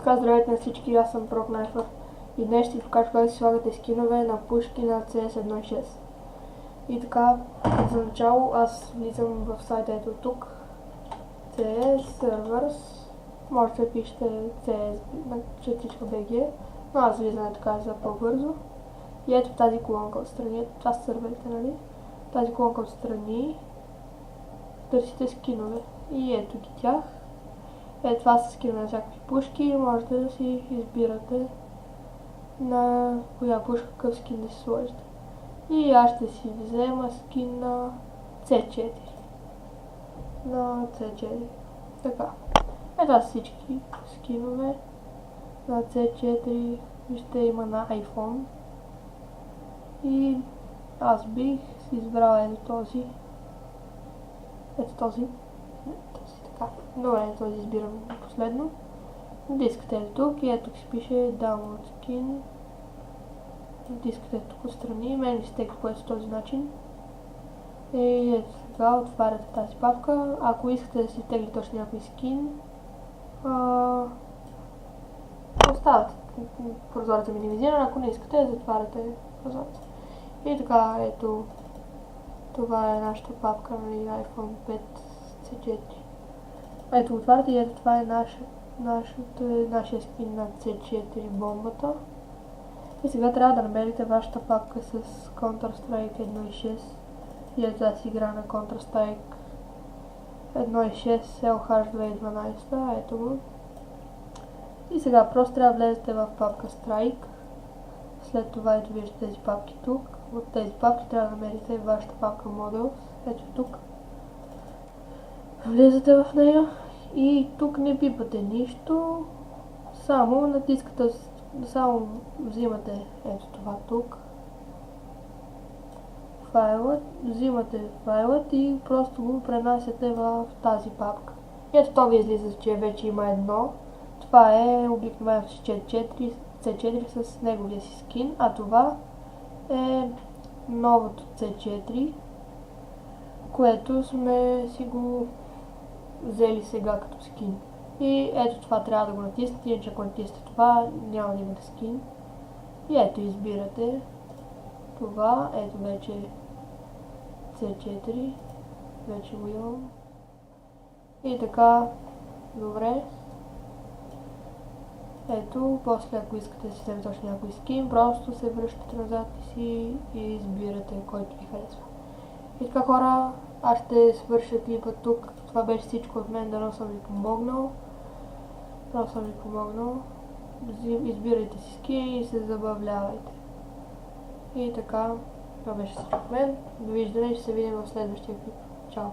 Така, здравейте на всички, аз съм ProKnifer и днес ще ви покажа как си слагате скинове на пушки на CS 1.6. И така, за начало аз влизам в сайта ето тук, CS Servers, можете да пишете CS на четичка.bg, но аз влизам така за по-бързо. И ето тази колонка отстрани, това са сърверите, нали? Тази колонка отстрани, търсите скинове и ето ги тях. Това са скинове на всякакви пушки и можете да си избирате на коя пушка какъв скин да си сложите. И аз ще си взема скин на C4. Така. Това са всички скинове на C4. Вижте, има на iPhone. И аз бих си избрал ето този. Така. Добре, този избирам последно. Дискате тук и ето си пише Download Skin. Дискате тук отстрани. Мен ми стека по този начин. И ето сега отваряте тази папка. Ако искате да си тегли точно някой скин, оставате прозореца минимизиран. Ако не искате, затваряте прозореца. И така, ето, това е нашата папка на iPhone 5 C4. Ето отваряте и ето това е нашия скин на C4 бомбата. И сега трябва да намерите вашата папка с Counter-Strike 1.6. И ето тази игра на Counter-Strike 1.6 LH 2012. Ето го. И сега просто трябва да влезете в папка Strike. След това ето виждате тези папки тук. От тези папки трябва да намерите вашата папка Models. Ето тук. Влизате в нея и тук не пипате нищо, само натискате, само взимате ето това тук, файлът, взимате файлът и просто го пренасяте в тази папка. Ето това ви излиза, че вече има едно. Това е обикновено C4 с неговия си скин, а това е новото C4, което сме си го взели сега като скин. И ето това трябва да го натиснете, иначе ако натиснете това, няма да имате скин. И ето избирате това, ето вече C4, вече го имам. И така, добре. Ето, после ако искате да си вземете точно някой скин, просто се връщате назад и избирате който ви харесва. И така, хора, аз ще свърша клипа тук. Това беше всичко от мен, дано съм ви помогнал. Избирайте си скини и се забавлявайте. И така, това беше всичко от мен. Довиждане, ще се видим в следващия клип. Чао!